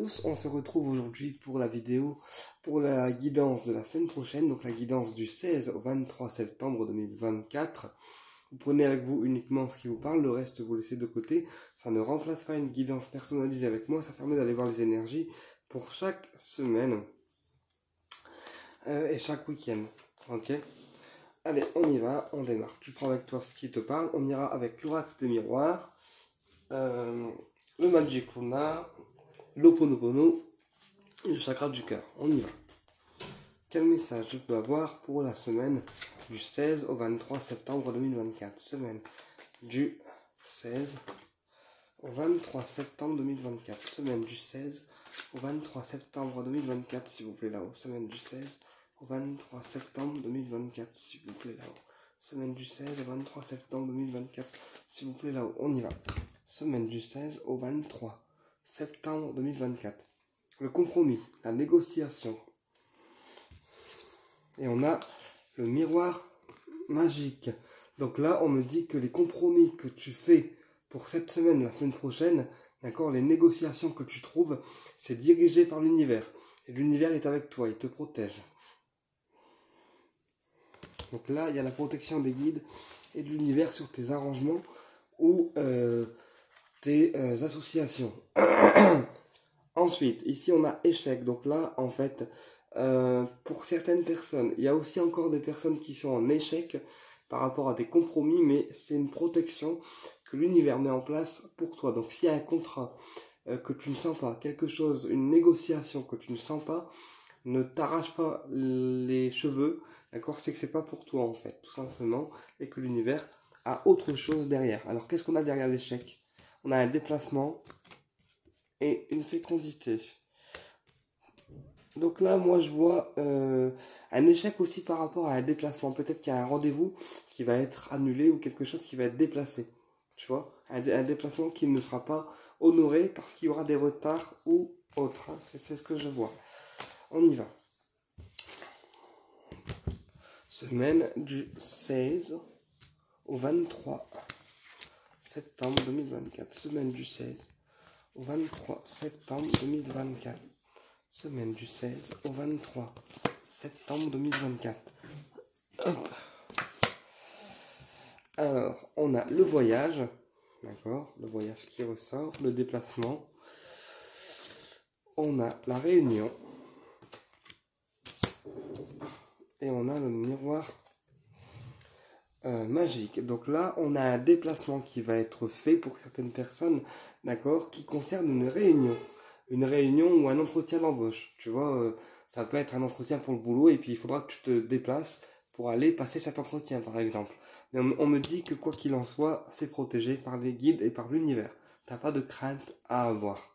tous, on se retrouve aujourd'hui pour la vidéo, pour la guidance de la semaine prochaine, donc la guidance du 16 au 23 septembre 2024. Vous prenez avec vous uniquement ce qui vous parle, le reste vous laissez de côté. Ça ne remplace pas une guidance personnalisée avec moi, ça permet d'aller voir les énergies pour chaque semaine et chaque week-end. Ok ? Allez, on y va, on démarre. Tu prends avec toi ce qui te parle, on ira avec l'oracle des miroirs, le Magic Luna, l'Ho'oponopono et le chakra du cœur. On y va. Quel message je peux avoir pour la semaine du 16 au 23 septembre 2024? Semaine du 16 au 23 septembre 2024. Semaine du 16 au 23 septembre 2024, s'il vous plaît, là-haut. Semaine du 16 au 23 septembre 2024, s'il vous plaît, là-haut. Semaine du 16 au 23 septembre 2024, s'il vous plaît, là-haut. On y va. Semaine du 16 au 23 septembre 2024. Le compromis, la négociation. Et on a le miroir magique. Donc là, on me dit que les compromis que tu fais pour cette semaine, la semaine prochaine, d'accord, les négociations que tu trouves, c'est dirigé par l'univers. Et l'univers est avec toi, il te protège. Donc là, il y a la protection des guides et de l'univers sur tes arrangements ou tes associations. Ensuite, ici on a échec. Donc là, en fait, pour certaines personnes, il y a aussi encore des personnes qui sont en échec par rapport à des compromis, mais c'est une protection que l'univers met en place pour toi. Donc s'il y a un contrat que tu ne sens pas, quelque chose, une négociation que tu ne sens pas, ne t'arrache pas les cheveux, d'accord? C'est que c'est pas pour toi en fait, tout simplement, et que l'univers a autre chose derrière. Alors qu'est-ce qu'on a derrière l'échec? On a un déplacement et une fécondité. Donc là, moi, je vois un échec aussi par rapport à un déplacement. Peut-être qu'il y a un rendez-vous qui va être annulé ou quelque chose qui va être déplacé. Tu vois, un déplacement qui ne sera pas honoré parce qu'il y aura des retards ou autre. Hein. C'est ce que je vois. On y va. Semaine du 16 au 23 septembre 2024. Semaine du 16 au 23 septembre 2024. Semaine du 16 au 23 septembre 2024. Hop. Alors, on a le voyage, d'accord, le voyage qui ressort, le déplacement. On a la réunion. Et on a le miroir magique. Donc là, on a un déplacement qui va être fait pour certaines personnes, d'accord, qui concerne une réunion. Une réunion ou un entretien d'embauche. Tu vois, ça peut être un entretien pour le boulot et puis il faudra que tu te déplaces pour aller passer cet entretien, par exemple. Mais on me dit que quoi qu'il en soit, c'est protégé par les guides et par l'univers. T'as pas de crainte à avoir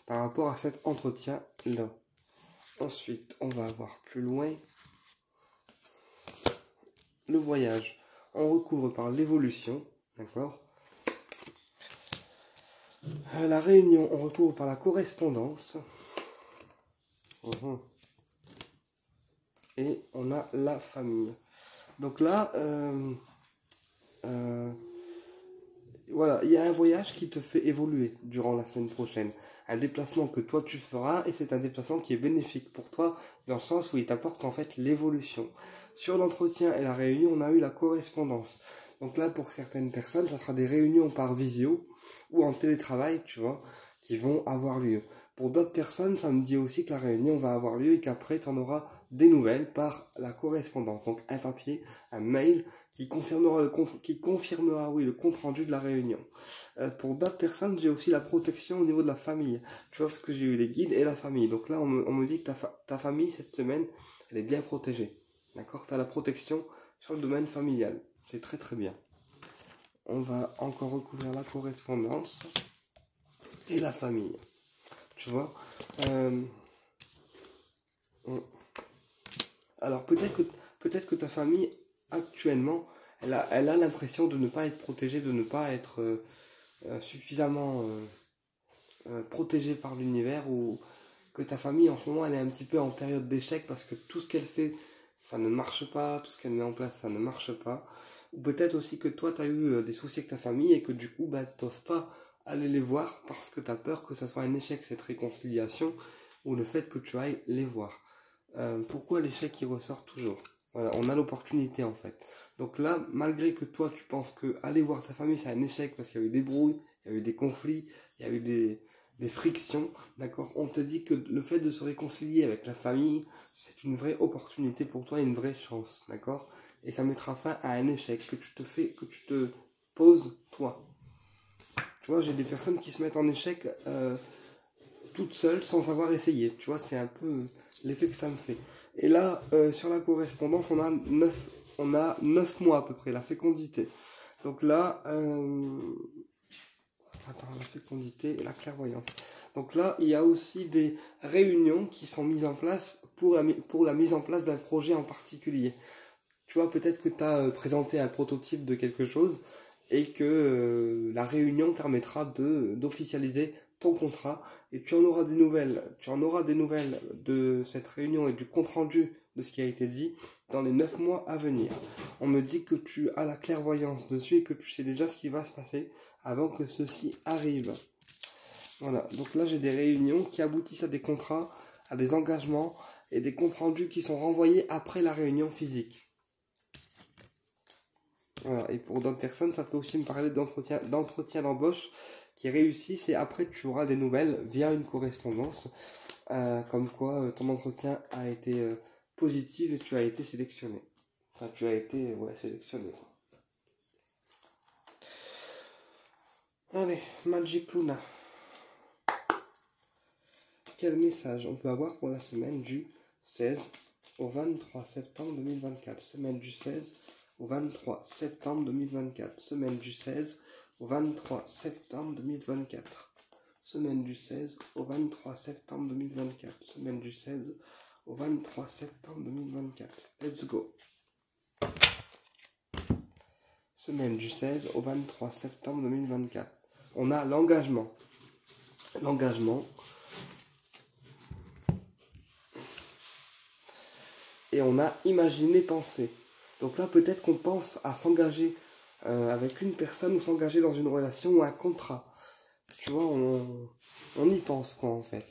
par rapport à cet entretien-là. Ensuite, on va avoir plus loin le voyage. On recouvre par l'évolution, d'accord. La réunion, on recouvre par la correspondance. Et on a la famille. Donc là, voilà, il y a un voyage qui te fait évoluer durant la semaine prochaine. Un déplacement que toi tu feras et c'est un déplacement qui est bénéfique pour toi dans le sens où il t'apporte en fait l'évolution. Sur l'entretien et la réunion, on a eu la correspondance. Donc là, pour certaines personnes, ça sera des réunions par visio ou en télétravail, tu vois, qui vont avoir lieu. Pour d'autres personnes, ça me dit aussi que la réunion va avoir lieu et qu'après, tu en auras des nouvelles par la correspondance. Donc un papier, un mail qui confirmera le compte rendu de la réunion. Pour d'autres personnes, j'ai aussi la protection au niveau de la famille. Tu vois, parce que j'ai eu les guides et la famille. Donc là, on me dit que ta famille, cette semaine, elle est bien protégée. D'accord? Tu as la protection sur le domaine familial. C'est très très bien. On va encore recouvrir la correspondance et la famille. Tu vois, alors peut-être que ta famille actuellement, elle a l'impression de ne pas être protégée, de ne pas être suffisamment protégée par l'univers, ou que ta famille en ce moment elle est un petit peu en période d'échec parce que tout ce qu'elle fait, ça ne marche pas, tout ce qu'elle met en place, ça ne marche pas. Ou peut-être aussi que toi tu as eu des soucis avec ta famille et que du coup t'oses pas aller les voir parce que tu as peur que ça soit un échec, cette réconciliation, ou le fait que tu ailles les voir. Pourquoi l'échec il ressort toujours? Voilà, on a l'opportunité en fait. Donc là, malgré que toi tu penses que aller voir ta famille c'est un échec parce qu'il y a eu des brouilles, il y a eu des conflits, il y a eu des frictions, d'accord? On te dit que le fait de se réconcilier avec la famille, c'est une vraie opportunité pour toi, une vraie chance, d'accord? Et ça mettra fin à un échec que tu te poses toi. Tu vois, j'ai des personnes qui se mettent en échec toutes seules sans avoir essayé. Tu vois, c'est un peu l'effet que ça me fait. Et là, sur la correspondance, on a 9 mois à peu près, la fécondité. Donc là, attends, la fécondité et la clairvoyance. Donc là, il y a aussi des réunions qui sont mises en place pour la mise en place d'un projet en particulier. Tu vois, peut-être que tu as présenté un prototype de quelque chose et que la réunion permettra d'officialiser ton contrat et tu en auras des nouvelles. Tu en auras des nouvelles de cette réunion et du compte-rendu de ce qui a été dit dans les 9 mois à venir. On me dit que tu as la clairvoyance dessus et que tu sais déjà ce qui va se passer avant que ceci arrive. Voilà, donc là j'ai des réunions qui aboutissent à des contrats, à des engagements et des comptes rendus qui sont renvoyés après la réunion physique. Voilà. Et pour d'autres personnes, ça peut aussi me parler d'entretien d'embauche qui réussissent et après tu auras des nouvelles via une correspondance, comme quoi ton entretien a été positif et tu as été sélectionné. Enfin, tu as été sélectionné. Allez, Magic Luna. Quel message on peut avoir pour la semaine du 16 au 23 septembre 2024? Semaine du 16 au 23 septembre 2024. Semaine du 16 au 23 septembre 2024. Semaine du 16 au 23 septembre 2024. Semaine du 16 au 23 septembre 2024. Let's go. Semaine du 16 au 23 septembre 2024. On a l'engagement. L'engagement. Et on a imaginé penser. Donc là, peut-être qu'on pense à s'engager avec une personne ou s'engager dans une relation ou un contrat. Tu vois, on y pense quoi en fait.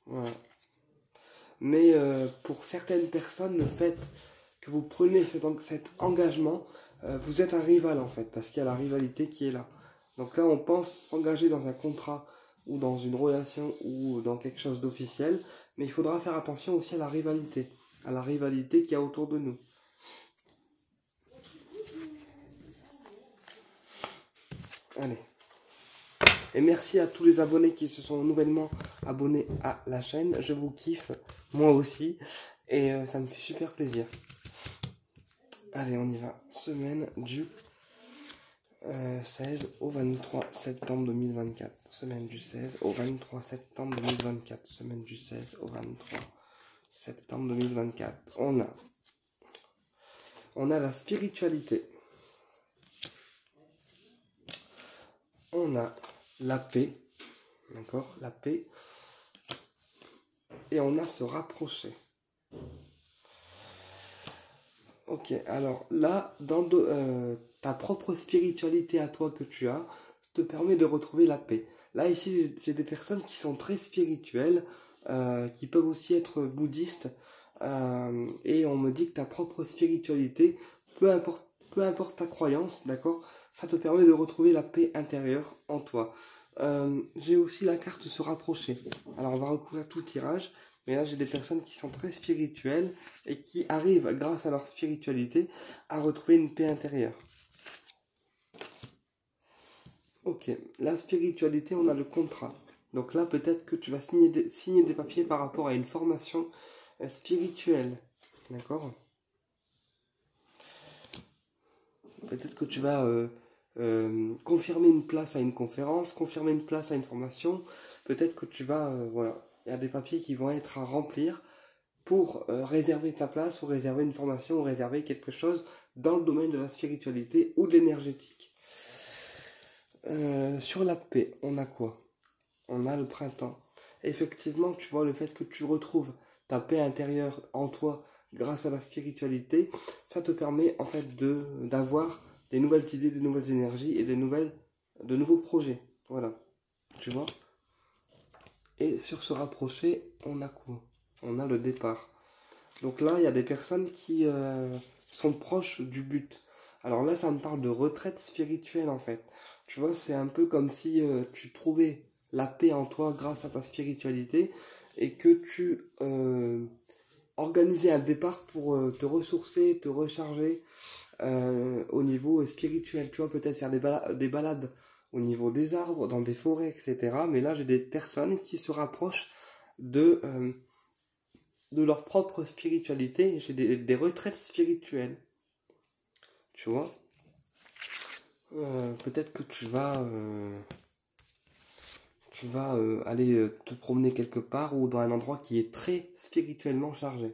Voilà. Mais pour certaines personnes, le fait que vous prenez cet engagement, vous êtes un rival en fait, parce qu'il y a la rivalité qui est là. Donc là, on pense s'engager dans un contrat ou dans une relation ou dans quelque chose d'officiel, mais il faudra faire attention aussi à la rivalité qu'il y a autour de nous. Allez. Et merci à tous les abonnés qui se sont nouvellement abonnés à la chaîne. Je vous kiffe, moi aussi, et ça me fait super plaisir. Allez, on y va. Semaine du 16 au 23 septembre 2024. Semaine du 16 au 23 septembre 2024. Semaine du 16 au 23 septembre 2024. On a la spiritualité. On a la paix. D'accord? La paix. Et on a se rapprocher. Ok, alors là, ta propre spiritualité à toi que tu as te permet de retrouver la paix. Là, ici, j'ai des personnes qui sont très spirituelles, qui peuvent aussi être bouddhistes, et on me dit que ta propre spiritualité, peu importe ta croyance, d'accord, ça te permet de retrouver la paix intérieure en toi. J'ai aussi la carte se rapprocher. Alors, on va recouvrir tout tirage. Mais là, j'ai des personnes qui sont très spirituelles et qui arrivent, grâce à leur spiritualité, à retrouver une paix intérieure. Ok, la spiritualité, on a le contrat. Donc là, peut-être que tu vas signer des papiers par rapport à une formation spirituelle. D'accord? Peut-être que tu vas confirmer une place à une conférence, confirmer une place à une formation. Peut-être que tu vas... voilà. Il y a des papiers qui vont être à remplir pour réserver ta place ou réserver une formation ou réserver quelque chose dans le domaine de la spiritualité ou de l'énergétique. Sur la paix, on a quoi? On a le printemps. Effectivement, tu vois, le fait que tu retrouves ta paix intérieure en toi grâce à la spiritualité, ça te permet en fait d'avoir des nouvelles idées, des nouvelles énergies et des nouvelles de nouveaux projets. Voilà, tu vois. Et sur se rapprocher, on a quoi? On a le départ. Donc là, il y a des personnes qui sont proches du but. Alors là, ça me parle de retraite spirituelle en fait. Tu vois, c'est un peu comme si tu trouvais la paix en toi grâce à ta spiritualité et que tu organisais un départ pour te ressourcer, te recharger au niveau spirituel. Tu vois, peut-être faire des balades au niveau des arbres, dans des forêts, etc. Mais là, j'ai des personnes qui se rapprochent de, euh, de leur propre spiritualité. J'ai des retraites spirituelles. Tu vois. Peut-être que tu vas aller te promener quelque part ou dans un endroit qui est très spirituellement chargé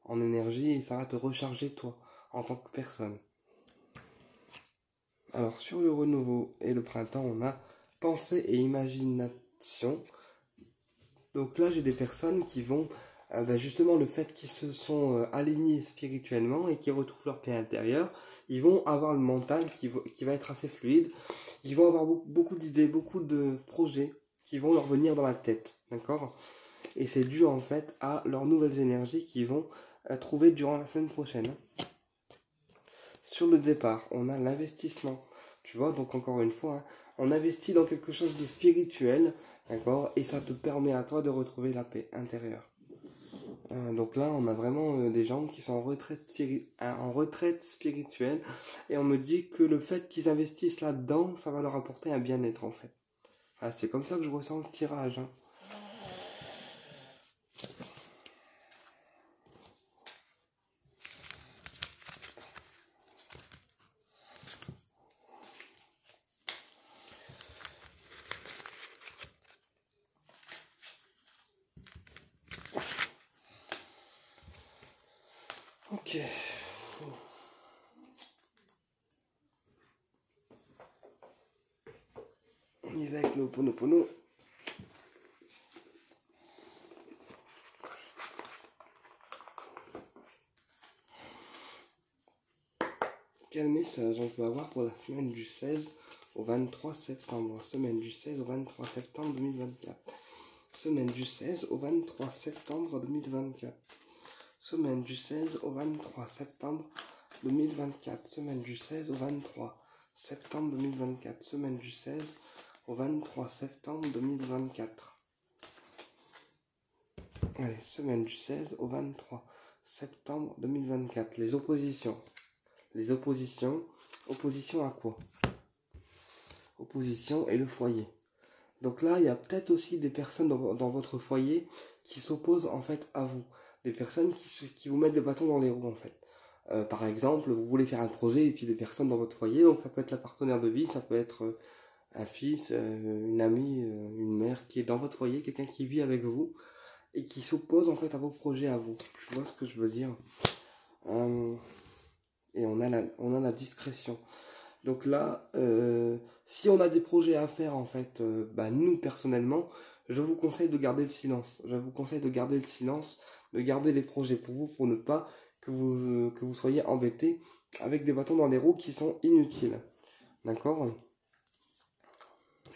en énergie et ça va te recharger toi en tant que personne. Alors sur le renouveau et le printemps, on a pensée et imagination. Donc là, j'ai des personnes qui vont, justement, le fait qu'ils se sont alignés spirituellement et qu'ils retrouvent leur paix intérieure, ils vont avoir le mental qui va être assez fluide. Ils vont avoir beaucoup d'idées, beaucoup de projets qui vont leur venir dans la tête, d'accord? Et c'est dû en fait à leurs nouvelles énergies qu'ils vont trouver durant la semaine prochaine. Sur le départ, on a l'investissement. Tu vois, donc encore une fois, hein, on investit dans quelque chose de spirituel, d'accord? Et ça te permet à toi de retrouver la paix intérieure. Donc là, on a vraiment des gens qui sont en retraite spirituelle. Et on me dit que le fait qu'ils investissent là-dedans, ça va leur apporter un bien-être en fait. Ah, c'est comme ça que je ressens le tirage, hein. Ok. On y va avec le Ho'oponopono. Quel message on peut avoir pour la semaine du 16 au 23 septembre? Semaine du 16 au 23 septembre 2024. Semaine du 16 au 23 septembre 2024. Semaine du 16 au 23 septembre 2024. Semaine du 16 au 23 septembre 2024. Semaine du 16 au 23 septembre 2024. Allez, semaine du 16 au 23 septembre 2024. Les oppositions. Les oppositions. Opposition à quoi? Opposition et le foyer. Donc là, il y a peut-être aussi des personnes dans votre foyer qui s'opposent en fait à vous. Des personnes qui vous mettent des bâtons dans les roues en fait. Par exemple, vous voulez faire un projet et puis des personnes dans votre foyer, donc ça peut être la partenaire de vie, ça peut être un fils, une amie, une mère qui est dans votre foyer, quelqu'un qui vit avec vous et qui s'oppose en fait à vos projets à vous. Tu vois ce que je veux dire? Et on a la discrétion. Donc là, si on a des projets à faire, en fait, nous, personnellement, je vous conseille de garder le silence. Je vous conseille de garder le silence, de garder les projets pour vous, pour ne pas que vous soyez embêtés avec des bâtons dans les roues qui sont inutiles. D'accord?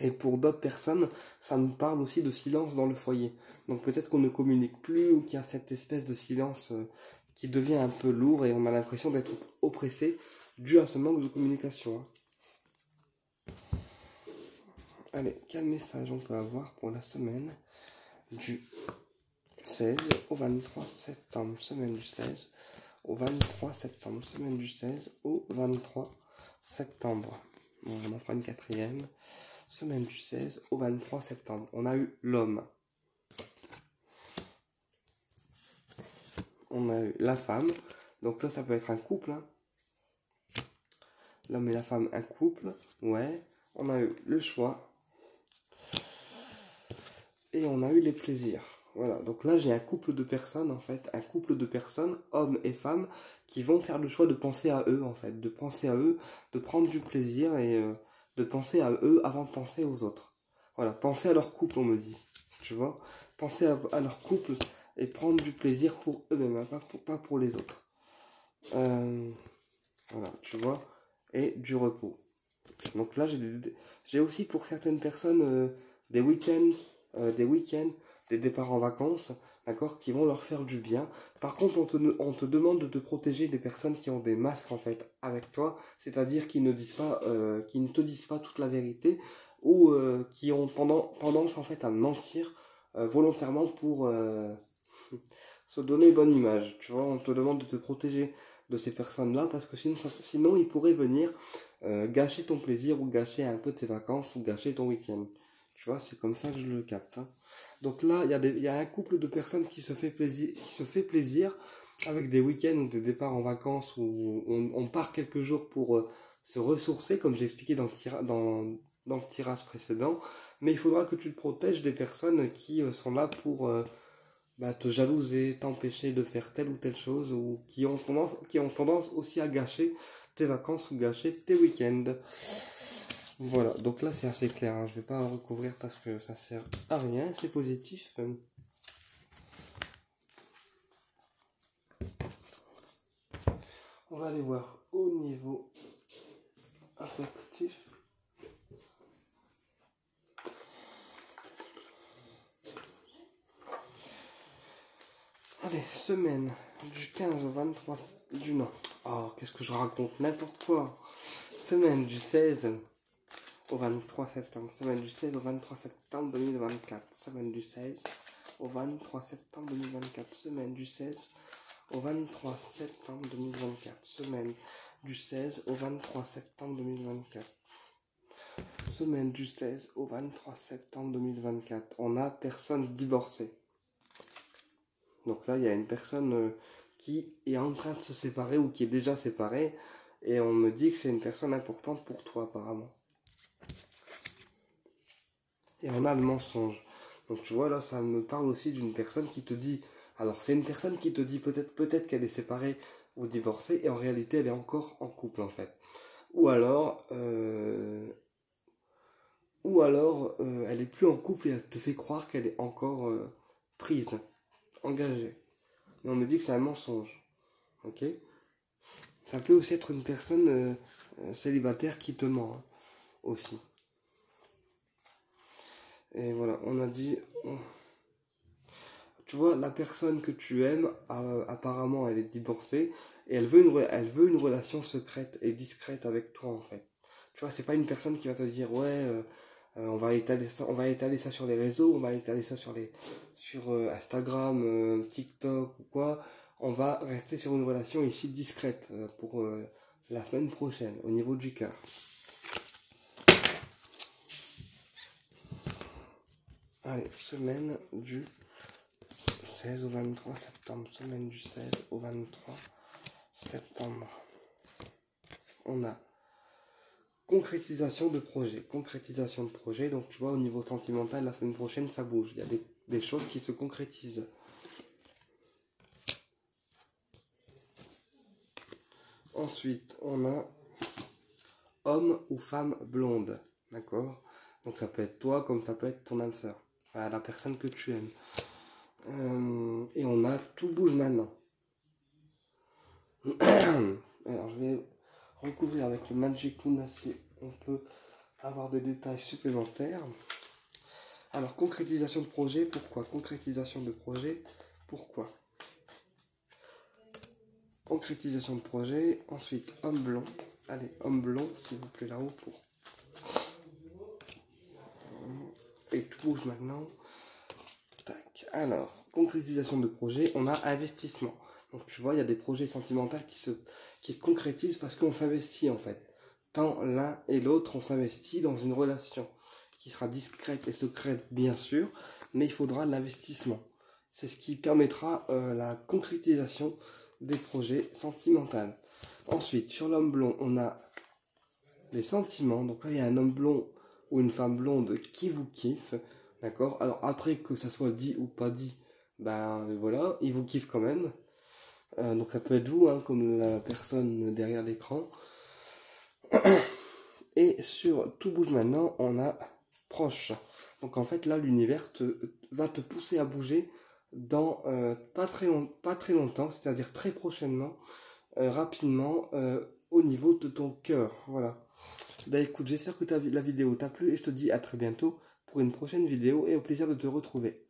Et pour d'autres personnes, ça me parle aussi de silence dans le foyer. Donc peut-être qu'on ne communique plus ou qu'il y a cette espèce de silence qui devient un peu lourd et on a l'impression d'être oppressé dû à ce manque de communication, hein. Allez, quel message on peut avoir pour la semaine du 16 au 23 septembre? Semaine du 16 au 23 septembre. Semaine du 16 au 23 septembre. Bon, on en fera une quatrième. Semaine du 16 au 23 septembre. On a eu l'homme. On a eu la femme. Donc là, ça peut être un couple, hein. L'homme et la femme, un couple. Ouais. On a eu le choix. Et on a eu les plaisirs. Voilà, donc là j'ai un couple de personnes en fait, un couple de personnes, hommes et femmes, qui vont faire le choix de penser à eux en fait, de penser à eux, de prendre du plaisir et de penser à eux avant de penser aux autres. Voilà, penser à leur couple on me dit, tu vois, penser à leur couple et prendre du plaisir pour eux-mêmes, hein, pas pour les autres. Voilà, tu vois, et du repos. Donc là, j'ai aussi pour certaines personnes des week-ends, des week-ends, des départs en vacances, d'accord, qui vont leur faire du bien. Par contre, on te demande de te protéger des personnes qui ont des masques en fait avec toi, c'est-à-dire qui ne te disent pas toute la vérité ou qui ont tendance en fait à mentir volontairement pour se donner bonne image. Tu vois, on te demande de te protéger de ces personnes-là parce que sinon ils pourraient venir gâcher ton plaisir ou gâcher un peu tes vacances ou gâcher ton week-end. Tu vois, c'est comme ça que je le capte, hein. Donc là, il y a un couple de personnes qui se fait plaisir avec des week-ends ou des départs en vacances où on part quelques jours pour se ressourcer, comme j'ai expliqué dans le tirage précédent. Mais il faudra que tu te protèges des personnes qui sont là pour te jalouser, t'empêcher de faire telle ou telle chose, ou qui ont tendance aussi à gâcher tes vacances ou gâcher tes week-ends. Voilà, donc là c'est assez clair, hein. Je vais pas recouvrir parce que ça sert à rien, c'est positif. On va aller voir au niveau affectif. Allez, semaine du 15 au 23 du non. Oh, qu'est-ce que je raconte? N'importe quoi. Semaine du 16 au 23 septembre. Semaine du 16 au 23 septembre 2024. Semaine du 16 au 23 septembre 2024. Semaine du 16 au 23 septembre 2024. Semaine du 16 au 23 septembre 2024. Semaine du 16 au 23 septembre 2024. On a personne divorcée. Donc là, il y a une personne qui est en train de se séparer ou qui est déjà séparée. Et on me dit que c'est une personne importante pour toi, apparemment. Et on a le mensonge. Donc tu vois, là, ça me parle aussi d'une personne qui te dit... Alors, c'est une personne qui te dit peut-être qu'elle est séparée ou divorcée, et en réalité, elle est encore en couple, en fait. Ou alors... elle est plus en couple et elle te fait croire qu'elle est encore prise, engagée. Mais on me dit que c'est un mensonge. Ok? Ça peut aussi être une personne célibataire qui te ment, hein, aussi. Et voilà, on a dit... Tu vois, la personne que tu aimes, apparemment, elle est divorcée et elle veut une relation secrète et discrète avec toi, en fait. Tu vois, c'est pas une personne qui va te dire, ouais, on va étaler ça sur les réseaux, on va étaler ça sur Instagram, TikTok ou quoi. On va rester sur une relation ici discrète pour la semaine prochaine, au niveau du cœur. Allez, semaine du 16 au 23 septembre, semaine du 16 au 23 septembre. On a concrétisation de projet, donc tu vois, au niveau sentimental, la semaine prochaine, ça bouge. Il y a des choses qui se concrétisent. Ensuite, on a homme ou femme blonde, d'accord? Donc ça peut être toi comme ça peut être ton âme sœur, enfin la personne que tu aimes. Et on a tout bouge maintenant. Alors je vais recouvrir avec le Magic Luna si on peut avoir des détails supplémentaires. Alors concrétisation de projet, pourquoi? Concrétisation de projet, pourquoi? Concrétisation de projet, ensuite homme blond. Allez, homme blond, s'il vous plaît, là-haut pour. Et tout bouge maintenant. Tac. Alors, concrétisation de projet, on a investissement. Donc tu vois, il y a des projets sentimentaux qui se concrétisent parce qu'on s'investit en fait. Tant l'un et l'autre, on s'investit dans une relation qui sera discrète et secrète bien sûr, mais il faudra de l'investissement. C'est ce qui permettra la concrétisation des projets sentimentaux. Ensuite, sur l'homme blond, on a les sentiments. Donc là, il y a un homme blond ou une femme blonde qui vous kiffe. D'accord? Alors après, que ça soit dit ou pas dit, ben voilà, il vous kiffe quand même. Donc ça peut être vous, hein, comme la personne derrière l'écran. Et sur Tout bouge maintenant, on a proche. Donc en fait là, l'univers va te pousser à bouger dans pas très longtemps, c'est-à-dire très prochainement, rapidement, au niveau de ton cœur. Voilà. Bah écoute, j'espère que la vidéo t'a plu et je te dis à très bientôt pour une prochaine vidéo et au plaisir de te retrouver.